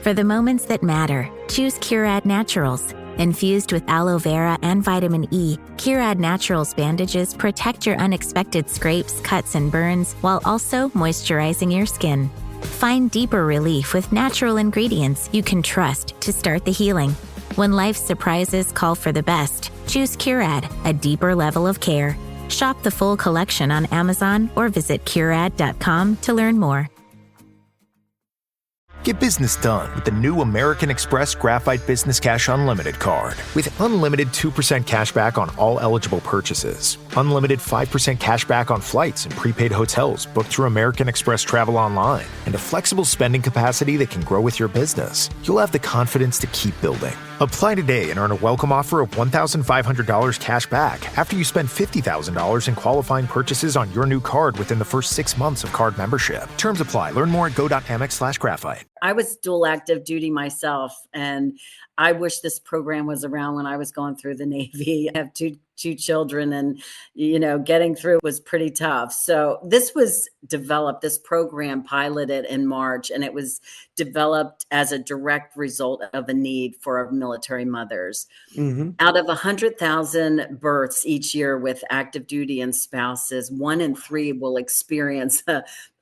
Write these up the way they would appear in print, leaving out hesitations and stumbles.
For the moments that matter, choose Curad Naturals. Infused with aloe vera and vitamin E, Curad Naturals bandages protect your unexpected scrapes, cuts, and burns while also moisturizing your skin. Find deeper relief with natural ingredients you can trust to start the healing. When life's surprises call for the best, choose Curad, a deeper level of care. Shop the full collection on Amazon or visit Curad.com to learn more. Get business done with the new American Express Graphite Business Cash Unlimited card. With unlimited 2% cash back on all eligible purchases, unlimited 5% cash back on flights and prepaid hotels booked through American Express Travel Online, and a flexible spending capacity that can grow with your business, you'll have the confidence to keep building. Apply today and earn a welcome offer of $1,500 cash back after you spend $50,000 in qualifying purchases on your new card within the first 6 months of card membership. Terms apply. Learn more at go.amex/graphite. I was dual active duty myself, and I wish this program was around when I was going through the Navy. I have two children, and, getting through was pretty tough. So this was developed, this program piloted in March, and it was developed as a direct result of a need for our military mothers. Mm-hmm. Out of 100,000 births each year with active duty and spouses, 1 in 3 will experience,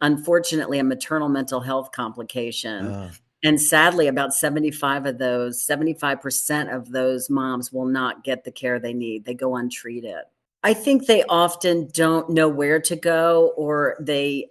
unfortunately, a maternal mental health complication. And sadly, about 75% of those moms will not get the care they need. They go untreated. I think they often don't know where to go, or they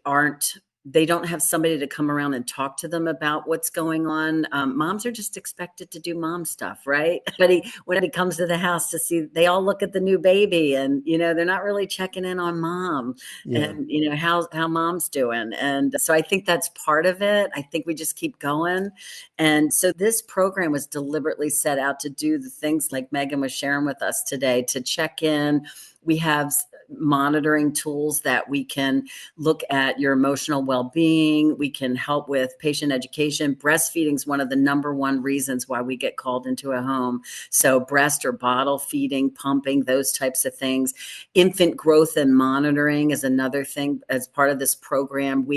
don't have somebody to come around and talk to them about what's going on. Moms are just expected to do mom stuff, right? But when he comes to the house to see, they all look at the new baby, and, they're not really checking in on mom and, how mom's doing. And so I think that's part of it. I think we just keep going. And so this program was deliberately set out to do the things like Megan was sharing with us today, to check in. We have monitoring tools that we can look at your emotional well-being. We can help with patient education. Breastfeeding is one of the number one reasons why we get called into a home. So breast or bottle feeding, pumping, those types of things. Infant growth and monitoring is another thing. As part of this program,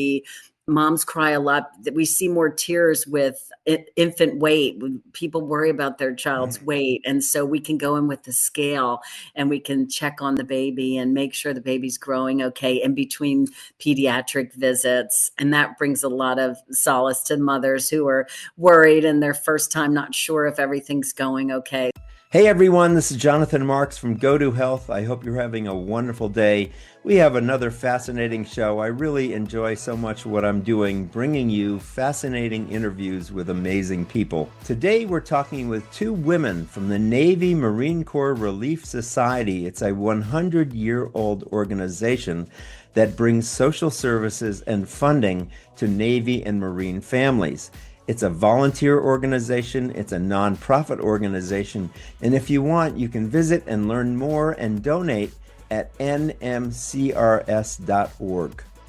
moms cry a lot. We see more tears with infant weight. People worry about their child's weight. And so we can go in with the scale, and we can check on the baby and make sure the baby's growing okay in between pediatric visits. And that brings a lot of solace to mothers who are worried and their first time not sure if everything's going okay. Hey everyone, this is Jonathan Marks from Go To Health. I hope you're having a wonderful day. We have another fascinating show. I really enjoy so much what I'm doing, bringing you fascinating interviews with amazing people. Today we're talking with 2 women from the Navy Marine Corps Relief Society. It's a 100-year-old organization that brings social services and funding to Navy and Marine families. It's a volunteer organization, it's a nonprofit organization, and if you want, you can visit and learn more and donate at nmcrs.org.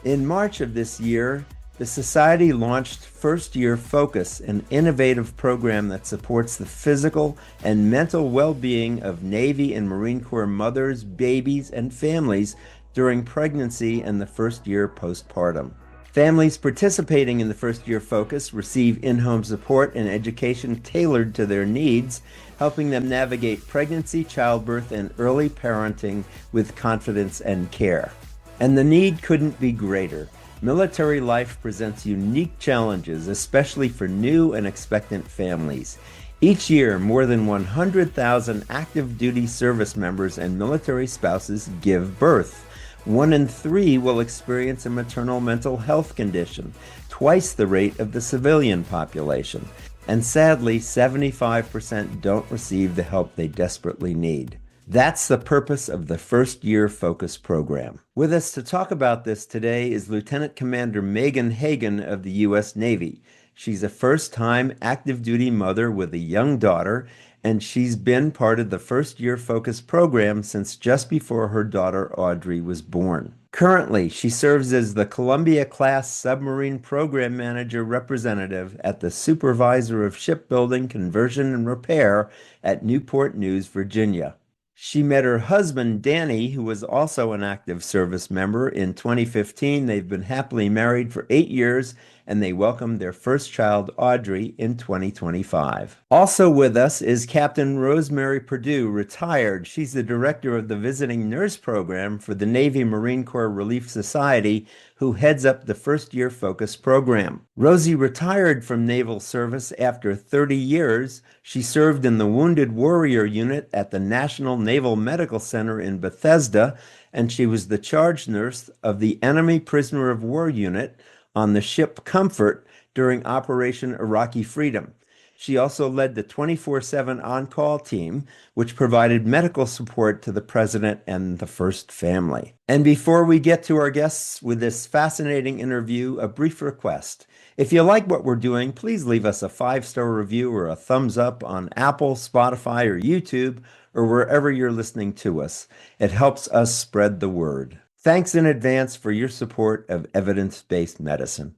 In March of this year, the Society launched First Year Focus, an innovative program that supports the physical and mental well-being of Navy and Marine Corps mothers, babies, and families during pregnancy and the first year postpartum. Families participating in the First Year Focus receive in-home support and education tailored to their needs, helping them navigate pregnancy, childbirth, and early parenting with confidence and care. And the need couldn't be greater. Military life presents unique challenges, especially for new and expectant families. Each year, more than 100,000 active duty service members and military spouses give birth. 1 in 3 will experience a maternal mental health condition, twice the rate of the civilian population. And sadly, 75% don't receive the help they desperately need. That's the purpose of the First Year Focus program. With us to talk about this today is Lieutenant Commander Megan Hagen of the U.S. Navy. She's a first-time active duty mother with a young daughter, and she's been part of the First Year Focus program since just before her daughter Audrey was born. Currently, she serves as the Columbia-class Submarine Program Manager Representative at the Supervisor of Shipbuilding, Conversion, and Repair at Newport News, Virginia. She met her husband, Danny, who was also an active service member, in 2015. They've been happily married for 8 years and they welcomed their first child, Audrey, in 2025. Also with us is Captain Rosemary Perdue, retired. She's the director of the Visiting Nurse Program for the Navy Marine Corps Relief Society, who heads up the first-year focus program. Rosie retired from naval service after 30 years. She served in the Wounded Warrior Unit at the National Naval Medical Center in Bethesda, and she was the charge nurse of the Enemy Prisoner of War Unit on the ship Comfort during Operation Iraqi Freedom. She also led the 24/7 on-call team, which provided medical support to the president and the first family. And before we get to our guests with this fascinating interview, a brief request. If you like what we're doing, please leave us a 5-star review or a thumbs up on Apple, Spotify, or YouTube, or wherever you're listening to us. It helps us spread the word. Thanks in advance for your support of evidence-based medicine.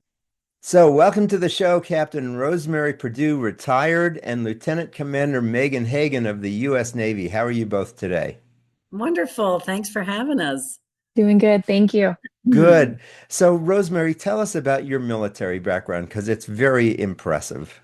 So, welcome to the show, Captain Rosemary Perdue, retired, and Lieutenant Commander Megan Hagen of the U.S. Navy. How are you both today? Wonderful. Thanks for having us. Doing good. Thank you. Good. So, Rosemary, tell us about your military background because it's very impressive.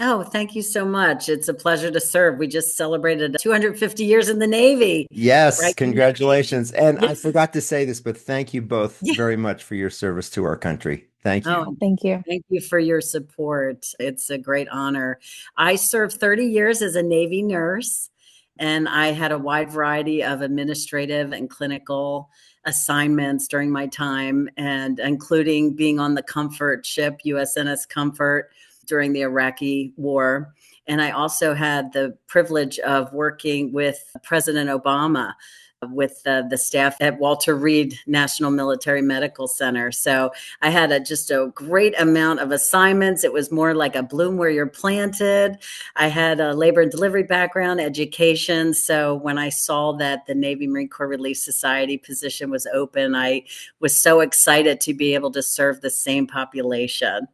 Oh, thank you so much. It's a pleasure to serve. We just celebrated 250 years in the Navy. Yes, Right? congratulations. And I Yes. forgot to say this, but thank you both Yeah. very much for your service to our country. Thank you. Oh, Thank you. thank you for your support. It's a great honor. I served 30 years as a Navy nurse, and I had a wide variety of administrative and clinical assignments during my time, and including being on the Comfort ship, USNS Comfort, during the Iraqi War. And I also had the privilege of working with President Obama with the staff at Walter Reed National Military Medical Center. So I had just a great amount of assignments. It was more like a bloom where you're planted. I had a labor and delivery background, education. So when I saw that the Navy Marine Corps Relief Society position was open, I was so excited to be able to serve the same population.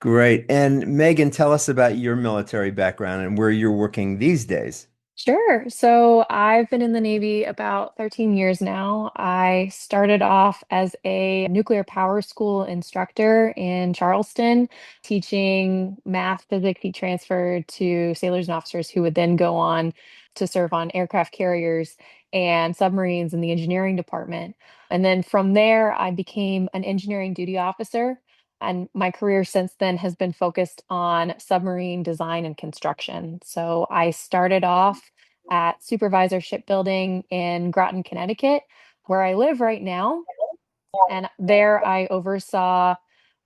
Great. And Megan, tell us about your military background and where you're working these days. Sure. So I've been in the Navy about 13 years now. I started off as a nuclear power school instructor in Charleston, teaching math, physics. He transferred to sailors and officers who would then go on to serve on aircraft carriers and submarines in the engineering department. And then from there, I became an engineering duty officer. And my career since then has been focused on submarine design and construction. So I started off at Supervisor Shipbuilding in Groton, Connecticut, where I live right now. And there I oversaw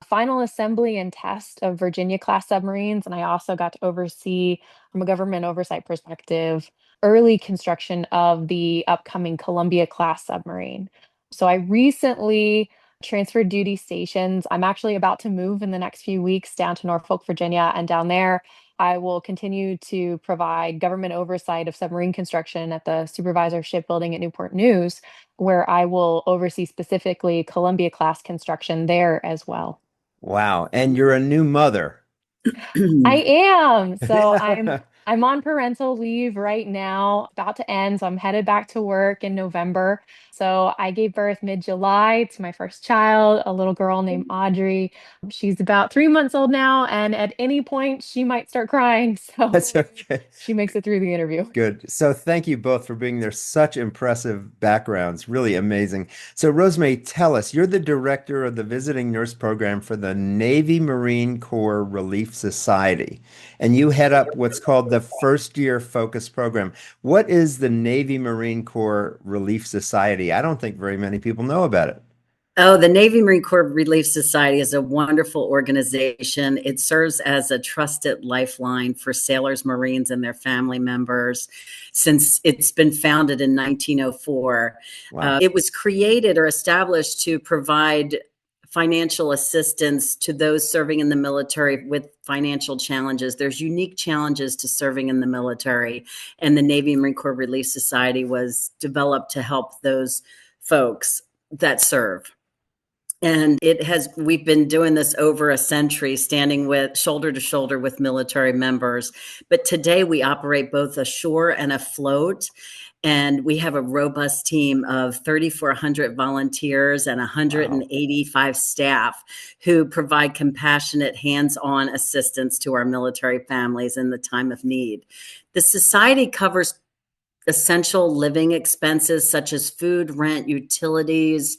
final assembly and test of Virginia class submarines. And I also got to oversee, from a government oversight perspective, early construction of the upcoming Columbia class submarine. So I recently transferred duty stations. I'm actually about to move in the next few weeks down to Norfolk, Virginia. And down there, I will continue to provide government oversight of submarine construction at the Supervisor Shipbuilding at Newport News, where I will oversee specifically Columbia class construction there as well. Wow. And you're a new mother. I am. So I'm on parental leave right now, about to end. So I'm headed back to work in November. So I gave birth mid-July to my first child, a little girl named Audrey. She's about 3 months old now, and at any point she might start crying. So That's okay. she makes it through the interview. Good. So thank you both for being there. Such impressive backgrounds. Really amazing. So Rosemary, tell us, you're the director of the Visiting Nurse Program for the Navy Marine Corps Relief Society, and you head up what's called the First Year Focus Program. What is the Navy Marine Corps Relief Society? I don't think very many people know about it. Oh, the Navy Marine Corps Relief Society is a wonderful organization. It serves as a trusted lifeline for sailors, Marines, and their family members since it's been founded in 1904. Wow. It was created or established to provide financial assistance to those serving in the military with financial challenges. There's unique challenges to serving in the military, and the Navy Marine Corps Relief Society was developed to help those folks that serve. And we've been doing this over a century, standing with shoulder to shoulder with military members. But today we operate both ashore and afloat. And we have a robust team of 3,400 volunteers and Wow. 185 staff who provide compassionate, hands-on assistance to our military families in the time of need. The society covers essential living expenses such as food, rent, utilities,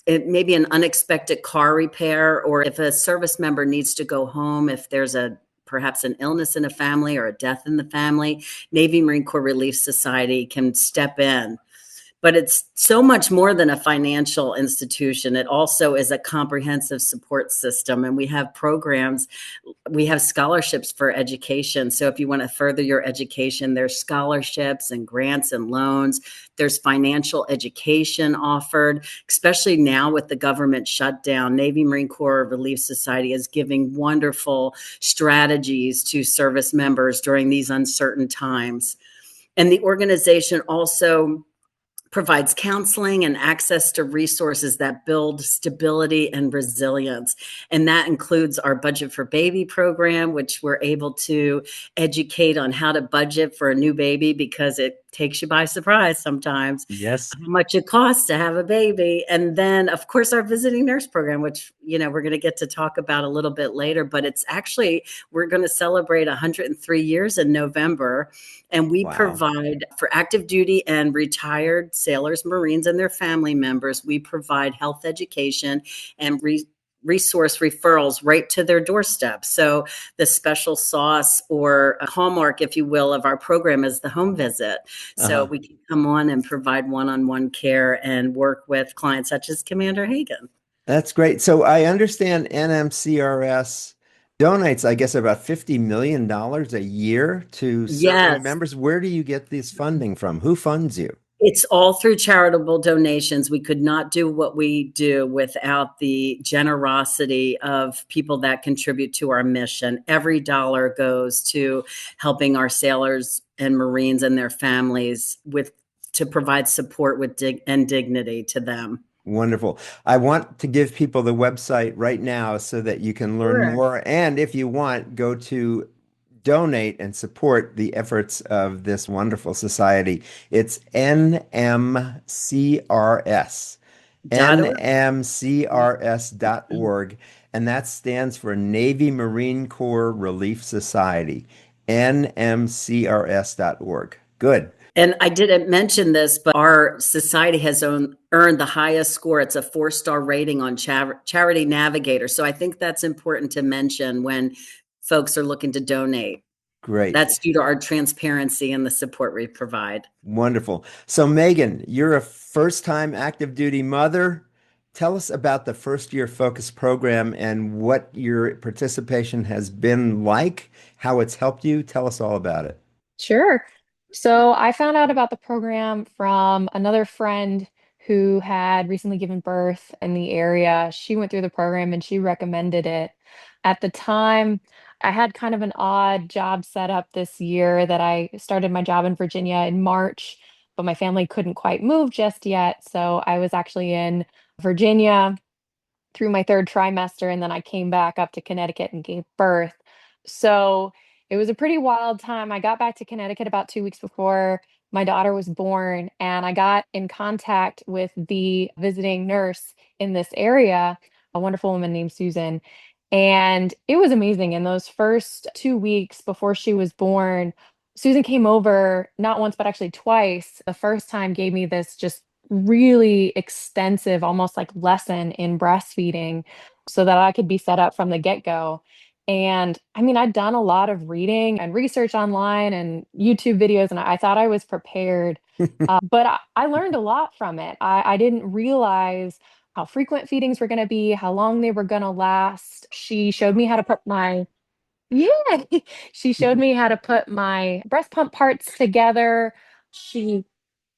it may be an unexpected car repair, or if a service member needs to go home, if there's perhaps an illness in a family or a death in the family, Navy Marine Corps Relief Society can step in. But it's so much more than a financial institution. It also is a comprehensive support system. And we have programs, we have scholarships for education. So if you want to further your education, there's scholarships and grants and loans. There's financial education offered, especially now with the government shutdown. Navy Marine Corps Relief Society is giving wonderful strategies to service members during these uncertain times. And the organization also provides counseling and access to resources that build stability and resilience. And that includes our Budget for Baby program, which we're able to educate on how to budget for a new baby because it takes you by surprise sometimes Yes. how much it costs to have a baby. And then, of course, our visiting nurse program, which, we're going to get to talk about a little bit later, but we're going to celebrate 103 years in November. And we Wow. provide for active duty and retired sailors, Marines, and their family members, we provide health education and resource referrals right to their doorstep. So the special sauce or a hallmark, if you will, of our program is the home visit. So we can come on and provide one-on-one care and work with clients such as Commander Hagen. That's great. So I understand NMCRS donates, I guess, about $50 million a year to serving Yes. members. Where do you get this funding from? Who funds you? It's all through charitable donations. We could not do what we do without the generosity of people that contribute to our mission. Every dollar goes to helping our sailors and Marines and their families to provide support with dignity to them. Wonderful. I want to give people the website right now so that you can learn Sure. more. And if you want, go to donate and support the efforts of this wonderful society. It's NMCRS, nmcrs.org, and that stands for Navy Marine Corps Relief Society, nmcrs.org. Good. And I didn't mention this, but our society has earned the highest score. It's a 4-star rating on Charity Navigator. So I think that's important to mention when folks are looking to donate. Great. That's due to our transparency and the support we provide. Wonderful. So Megan, you're a first-time active duty mother. Tell us about the first year focus program and what your participation has been like, how it's helped you. Tell us all about it. Sure. So I found out about the program from another friend who had recently given birth in the area. She went through the program and she recommended it. At the time, I had kind of an odd job set up this year that I started my job in Virginia in March, but my family couldn't quite move just yet. So I was actually in Virginia through my third trimester, and then I came back up to Connecticut and gave birth. So it was a pretty wild time. I got back to Connecticut about 2 weeks before my daughter was born, and I got in contact with the visiting nurse in this area, a wonderful woman named Susan. And it was amazing. In those first 2 weeks before she was born, Susan came over not once, but actually twice. The first time gave me this just really extensive, almost like lesson in breastfeeding so that I could be set up from the get-go. And I mean, I'd done a lot of reading and research online and YouTube videos, and I thought I was prepared. But I learned a lot from it. I didn't realize how frequent feedings were going to be, how long they were going to last. She showed me how to put my yeah, she showed me how to put my breast pump parts together. She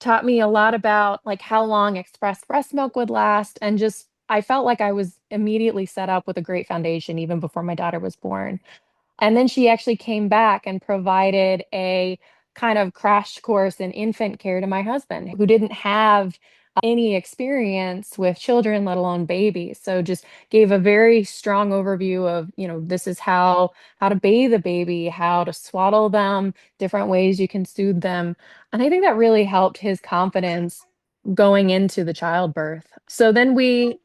taught me a lot about like how long express breast milk would last, and just I felt like I was immediately set up with a great foundation even before my daughter was born. And then she actually came back and provided a kind of crash course in infant care to my husband, who didn't have any experience with children, let alone babies. So just gave a very strong overview of, this is how to bathe a baby, how to swaddle them, different ways you can soothe them. And I think that really helped his confidence going into the childbirth. So then we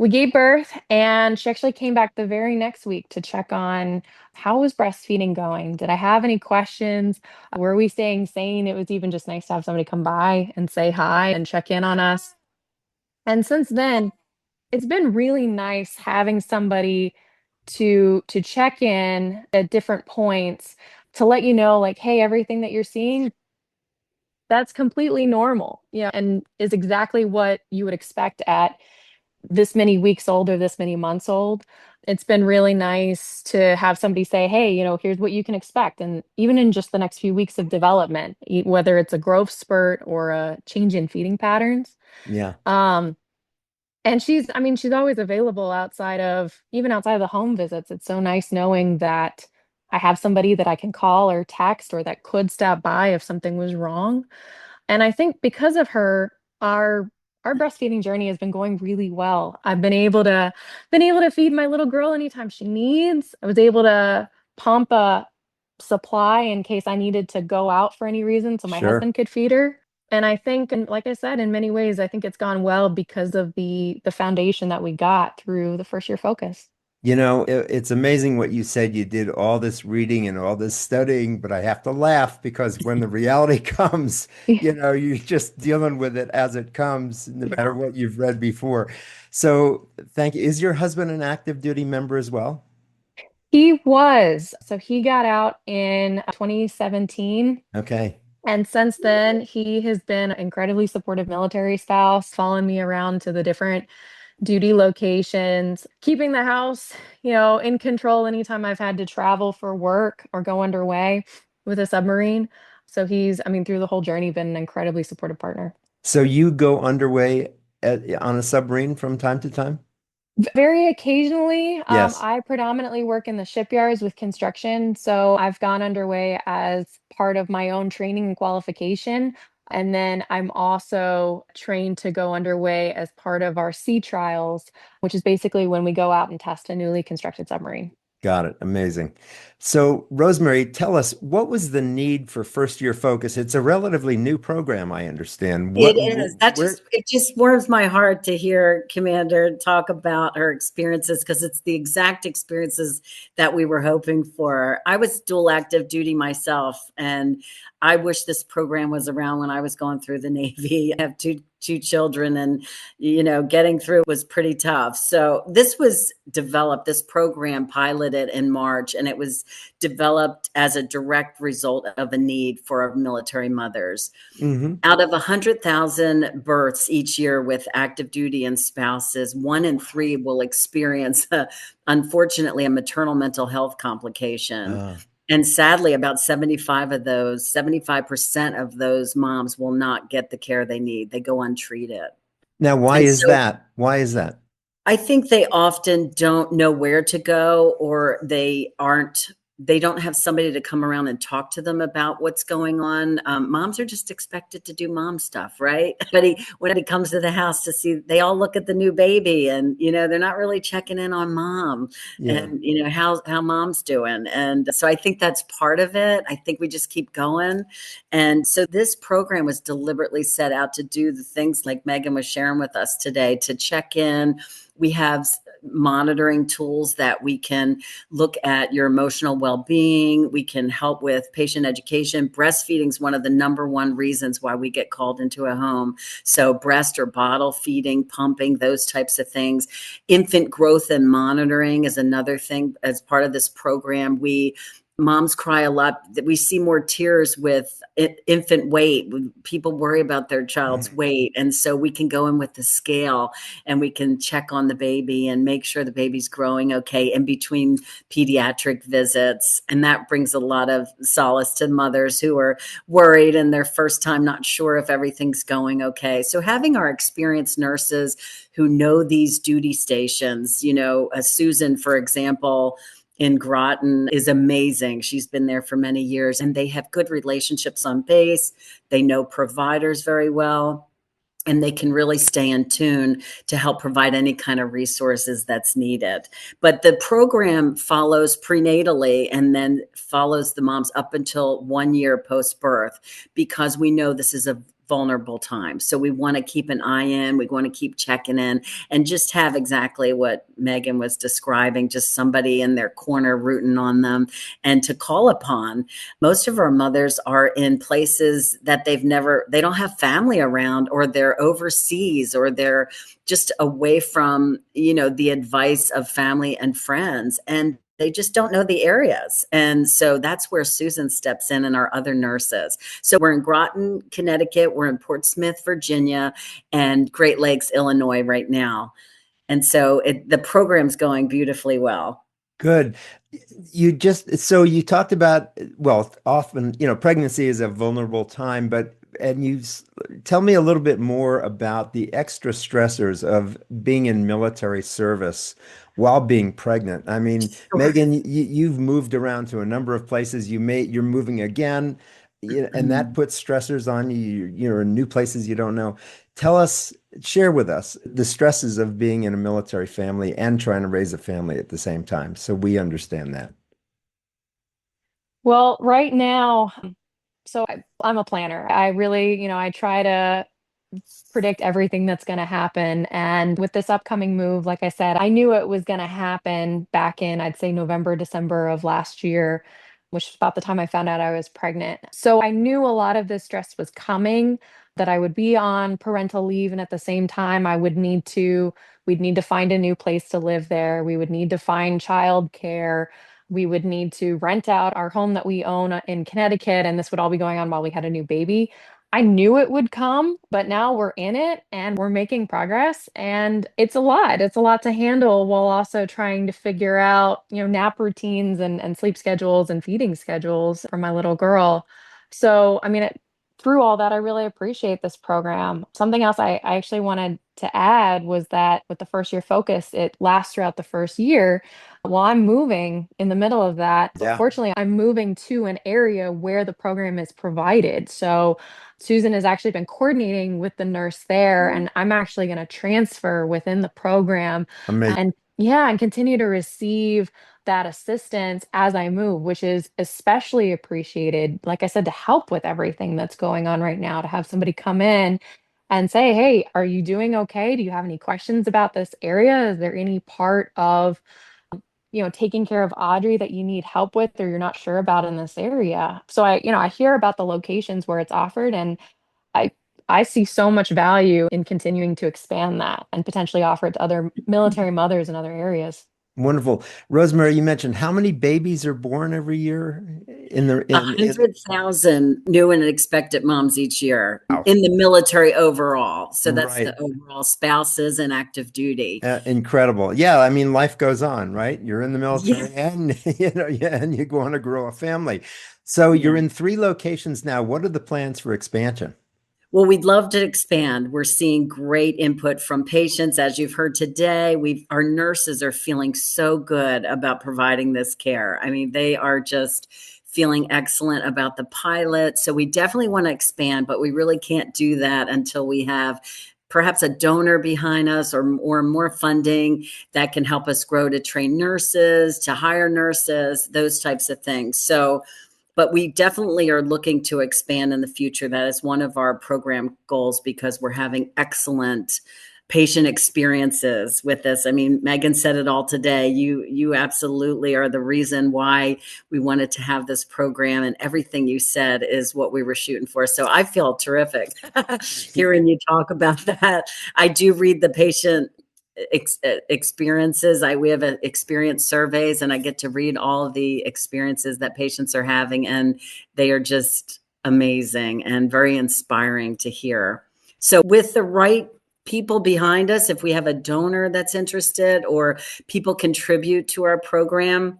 gave birth, and she actually came back the very next week to check on how was breastfeeding going? Did I have any questions? Were we staying sane? It was even just nice to have somebody come by and say hi and check in on us. And since then, it's been really nice having somebody to check in at different points to let you know, like, hey, everything that you're seeing, that's completely normal, and is exactly what you would expect at this many weeks old or this many months old. It's been really nice to have somebody say, hey, here's what you can expect. And even in just the next few weeks of development, whether it's a growth spurt or a change in feeding patterns. Yeah. And she's always available even outside of the home visits. It's so nice knowing that I have somebody that I can call or text or that could stop by if something was wrong. And I think because of her, our breastfeeding journey has been going really well. I've been able to feed my little girl anytime she needs. I was able to pump a supply in case I needed to go out for any reason so my Sure. husband could feed her. And I think, and like I said, in many ways, I think it's gone well because of the foundation that we got through the first year focus. It's amazing what you said. You did all this reading and all this studying, but I have to laugh because when the reality comes, you're just dealing with it as it comes, no matter what you've read before. So thank you. Is your husband an active duty member as well? He was. So he got out in 2017. Okay. And since then, he has been an incredibly supportive military spouse, following me around to the different duty locations, keeping the house, in control anytime I've had to travel for work or go underway with a submarine. So through the whole journey, been an incredibly supportive partner. So you go underway on a submarine from time to time? Very occasionally, Yes. I predominantly work in the shipyards with construction. So I've gone underway as part of my own training and qualification. And then I'm also trained to go underway as part of our sea trials, which is basically when we go out and test a newly constructed submarine. Got it. Amazing. So, Rosemary, tell us, what was the need for first year focus? It's a relatively new program, I understand. It is. Where? It just warms my heart to hear Commander talk about her experiences because it's the exact experiences that we were hoping for. I was dual active duty myself, and I wish this program was around when I was going through the Navy. I have two children, and getting through was pretty tough. So this program piloted in March, and it was developed as a direct result of a need for our military mothers. Hmm. Out of 100,000 births each year with active duty and spouses, 1 in 3 will experience, unfortunately, a maternal mental health complication. And sadly, about 75% of those moms will not get the care they need. They go untreated. Now, why And is so that? Why is that? I think they often don't know where to go, or they don't have somebody to come around and talk to them about what's going on. Moms are just expected to do mom stuff, right? But when he comes to the house to see, they all look at the new baby, and they're not really checking in on mom, Yeah. and how mom's doing. And so I think that's part of it. I think we just keep going. And so this program was deliberately set out to do the things like Megan was sharing with us today, to check in. We have monitoring tools that we can look at your emotional well-being. We can help with patient education. Breastfeeding is one of the number one reasons why we get called into a home. So breast or bottle feeding, pumping, those types of things. Infant growth and monitoring is another thing. As part of this program, moms cry a lot. We see more tears with infant weight. People worry about their child's weight. And so we can go in with the scale, and we can check on the baby and make sure the baby's growing okay in between pediatric visits. And that brings a lot of solace to mothers who are worried and their first time not sure if everything's going okay. So having our experienced nurses who know these duty stations, Susan, for example, in Groton, is amazing. She's been there for many years, and they have good relationships on base. They know providers very well. and they can really stay in tune to help provide any kind of resources that's needed. But the program follows prenatally and then follows the moms up until 1 year post-birth, because we know this is a vulnerable time. So we want to keep an eye in, we want to keep checking in, and just have exactly what Megan was describing, just somebody in their corner rooting on them and to call upon. Most of our mothers are in places that they don't have family around, or they're overseas, or they're just away from, the advice of family and friends. And they just don't know the areas. And so that's where Susan steps in and our other nurses. So we're in Groton, Connecticut, we're in Portsmouth, Virginia, and Great Lakes, Illinois right now. And so the program's going beautifully well. Good. So you talked about, well, often, pregnancy is a vulnerable time, tell me a little bit more about the extra stressors of being in military service while being pregnant. I mean, Megan, you've moved around to a number of places. You're moving again, and that puts stressors on you. You're in new places you don't know. Share with us the stresses of being in a military family and trying to raise a family at the same time, so we understand that. Well, right now, I'm a planner. I really, I try to predict everything that's going to happen. And with this upcoming move, like I said, I knew it was going to happen back in, I'd say, November, December of last year, which is about the time I found out I was pregnant. So I knew a lot of this stress was coming, that I would be on parental leave. And at the same time, we'd need to find a new place to live there. We would need to find childcare. We would need to rent out our home that we own in Connecticut. And this would all be going on while we had a new baby. I knew it would come, but now we're in it and we're making progress. And it's a lot. It's a lot to handle while also trying to figure out, nap routines and sleep schedules and feeding schedules for my little girl. So, I mean, through all that, I really appreciate this program. Something else I actually wanted to add was that with the first year focus, it lasts throughout the first year. Well, I'm moving in the middle of that. But Yeah. fortunately, I'm moving to an area where the program is provided. So Susan has actually been coordinating with the nurse there, and I'm actually going to transfer within the program Amazing. and yeah, and continue to receive that assistance as I move, which is especially appreciated, like I said, to help with everything that's going on right now, to have somebody come in and say, hey, are you doing okay? Do you have any questions about this area? Is there any part of taking care of Audrey that you need help with or you're not sure about in this area? So I hear about the locations where it's offered, and I I see so much value in continuing to expand that and potentially offer it to other military mothers in other areas. Wonderful. Rosemary, you mentioned how many babies are born every year A in 100,000 new and expected moms each year wow. in the military overall. So that's Right. the overall spouses and active duty. Incredible. Yeah, I mean, life goes on, right? You're in the Yeah. military and yeah, and you want to grow a family. So Yeah. you're in 3 locations now. What are the plans for expansion? Well, we'd love to expand. We're seeing great input from patients. As you've heard today, our nurses are feeling so good about providing this care. I mean, they are just feeling excellent about the pilot. So we definitely want to expand, but we really can't do that until we have perhaps a donor behind us or more funding that can help us grow to train nurses, to hire nurses, those types of things. So but we definitely are looking to expand in the future. That is one of our program goals because we're having excellent patient experiences with this. I mean, Megan said it all today. You absolutely are the reason why we wanted to have this program, and everything you said is what we were shooting for. So I feel terrific hearing you talk about that. I do read the patient experiences. We have experience surveys, and I get to read all of the experiences that patients are having, and they are just amazing and very inspiring to hear. So with the right people behind us, if we have a donor that's interested or people contribute to our program,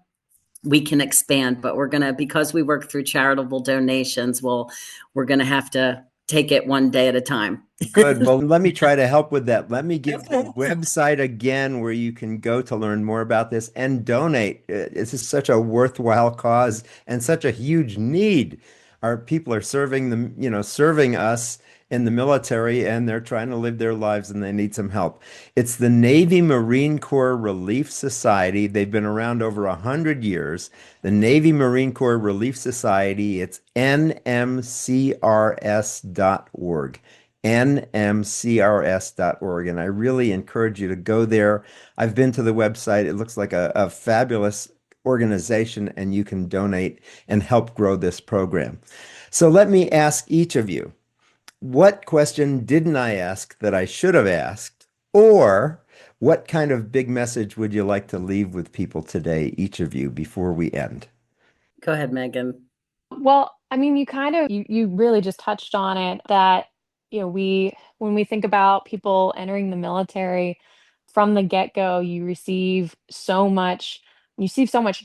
we can expand. But because we work through charitable donations, we're going to have to take it one day at a time. Good. Well, let me try to help with that. Let me give the website again where you can go to learn more about this and donate. This is such a worthwhile cause and such a huge need. Our people are serving us in the military and they're trying to live their lives and they need some help. It's the Navy Marine Corps Relief Society. They've been around over 100 years. The Navy Marine Corps Relief Society, it's nmcrs.org. nmcrs.org. And I really encourage you to go there. I've been to the website. It looks like a fabulous organization, and you can donate and help grow this program. So let me ask each of you, what question didn't I ask that I should have asked? Or what kind of big message would you like to leave with people today, each of you, before we end? Go ahead, Megan. Well, I mean, you really just touched on it that, when we think about people entering the military from the get-go, you receive so much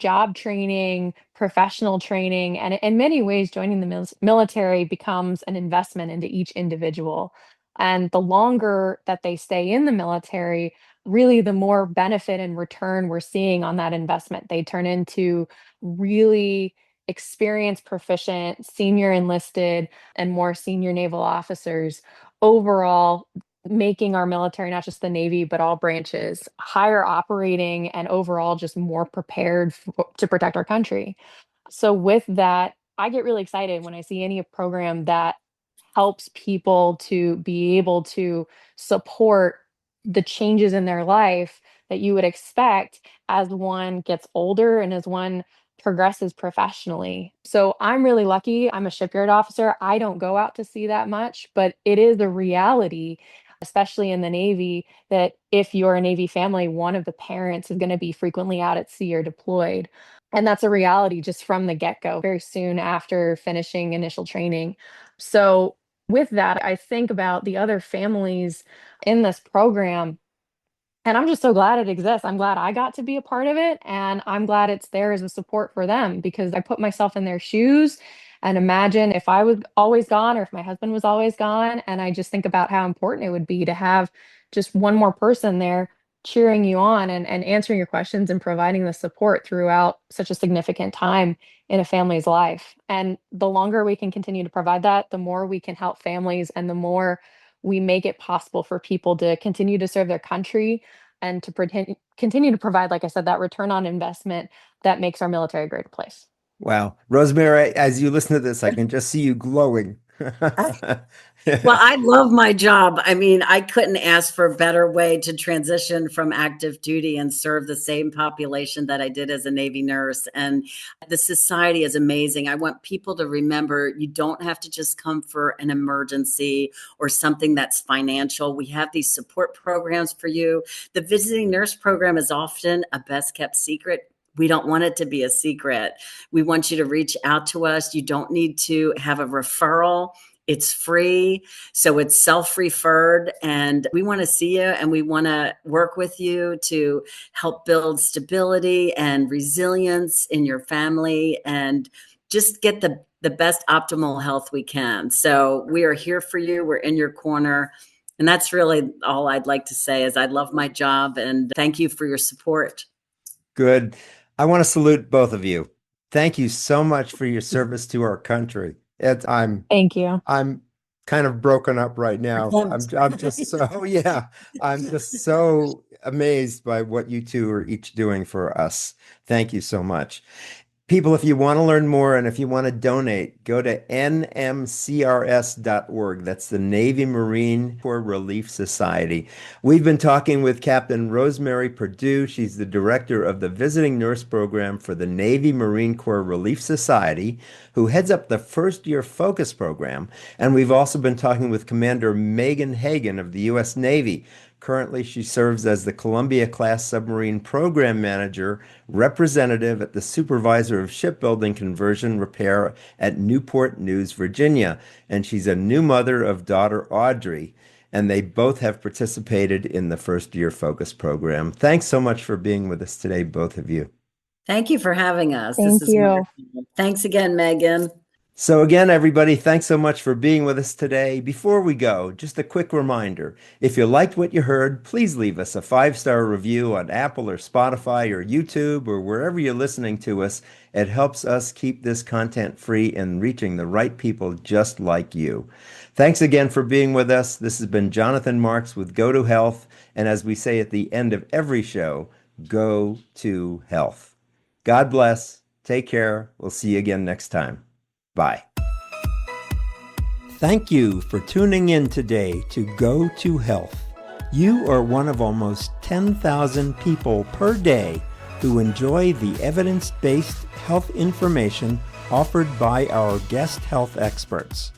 job training, professional training, and in many ways, joining the military becomes an investment into each individual. And the longer that they stay in the military, really the more benefit and return we're seeing on that investment. They turn into really experienced, proficient, senior enlisted, and more senior naval officers, overall making our military, not just the Navy, but all branches, higher operating and overall just more prepared to protect our country. So with that, I get really excited when I see any program that helps people to be able to support the changes in their life that you would expect as one gets older and as one progresses professionally. So I'm really lucky. I'm a shipyard officer. I don't go out to sea that much, but it is a reality, especially in the Navy, that if you're a Navy family, one of the parents is going to be frequently out at sea or deployed. And that's a reality just from the get go, very soon after finishing initial training. So, with that, I think about the other families in this program, and I'm just so glad it exists. I'm glad I got to be a part of it, and I'm glad it's there as a support for them because I put myself in their shoes and imagine if I was always gone or if my husband was always gone. And I just think about how important it would be to have just one more person there cheering you on and answering your questions and providing the support throughout such a significant time in a family's life. And the longer we can continue to provide that, the more we can help families and the more we make it possible for people to continue to serve their country and to continue to provide, like I said, that return on investment that makes our military a great place. Wow. Rosemary, as you listen to this, I can just see you glowing. Well, I love my job. I mean, I couldn't ask for a better way to transition from active duty and serve the same population that I did as a Navy nurse. And the society is amazing. I want people to remember you don't have to just come for an emergency or something that's financial. We have these support programs for you. The visiting nurse program is often a best kept secret. We don't want it to be a secret. We want you to reach out to us. You don't need to have a referral. It's free. So it's self-referred, and we want to see you and we want to work with you to help build stability and resilience in your family and just get the best optimal health we can. So we are here for you. We're in your corner. And that's really all I'd like to say is I love my job and thank you for your support. Good. I want to salute both of you. Thank you so much for your service to our country. Thank you. I'm kind of broken up right now. I'm just so, yeah, I'm just so amazed by what you two are each doing for us. Thank you so much. People, if you want to learn more and if you want to donate, go to nmcrs.org. That's the Navy Marine Corps Relief Society. We've been talking with Captain Rosemary Perdue. She's the director of the Visiting Nurse Program for the Navy Marine Corps Relief Society, who heads up the First Year Focus Program. And we've also been talking with Commander Megan Hagen of the U.S. Navy. Currently, she serves as the Columbia-class submarine program manager, representative at the supervisor of shipbuilding conversion repair at Newport News, Virginia. And she's a new mother of daughter Audrey. And they both have participated in the First Year Focus program. Thanks so much for being with us today, both of you. Thank you for having us. Thank This is you. wonderful. Thanks again, Megan. So again, everybody, thanks so much for being with us today. Before we go, just a quick reminder. If you liked what you heard, please leave us a 5-star review on Apple or Spotify or YouTube or wherever you're listening to us. It helps us keep this content free and reaching the right people just like you. Thanks again for being with us. This has been Jonathan Marks with Go to Health. And as we say at the end of every show, go to health. God bless. Take care. We'll see you again next time. Bye. Thank you for tuning in today to Go to Health. You are one of almost 10,000 people per day who enjoy the evidence-based health information offered by our guest health experts.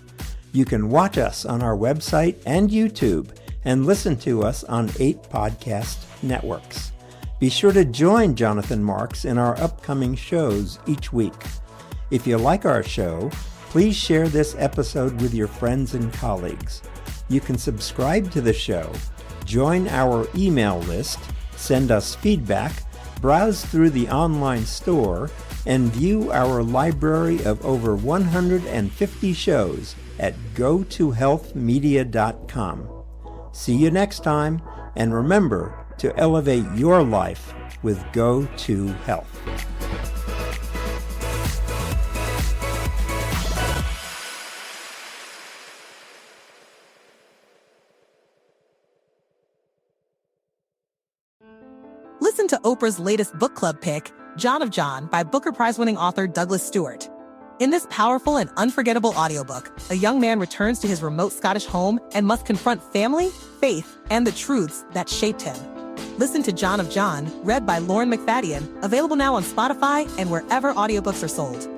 You can watch us on our website and YouTube and listen to us on 8 podcast networks. Be sure to join Jonathan Marks in our upcoming shows each week. If you like our show, please share this episode with your friends and colleagues. You can subscribe to the show, join our email list, send us feedback, browse through the online store, and view our library of over 150 shows at gotohealthmedia.com. See you next time, and remember to elevate your life with Go to Health. Listen to Oprah's latest book club pick, John of John, by Booker Prize-winning author Douglas Stewart. In this powerful and unforgettable audiobook, a young man returns to his remote Scottish home and must confront family, faith, and the truths that shaped him. Listen to John of John, read by Lauren McFadden, available now on Spotify and wherever audiobooks are sold.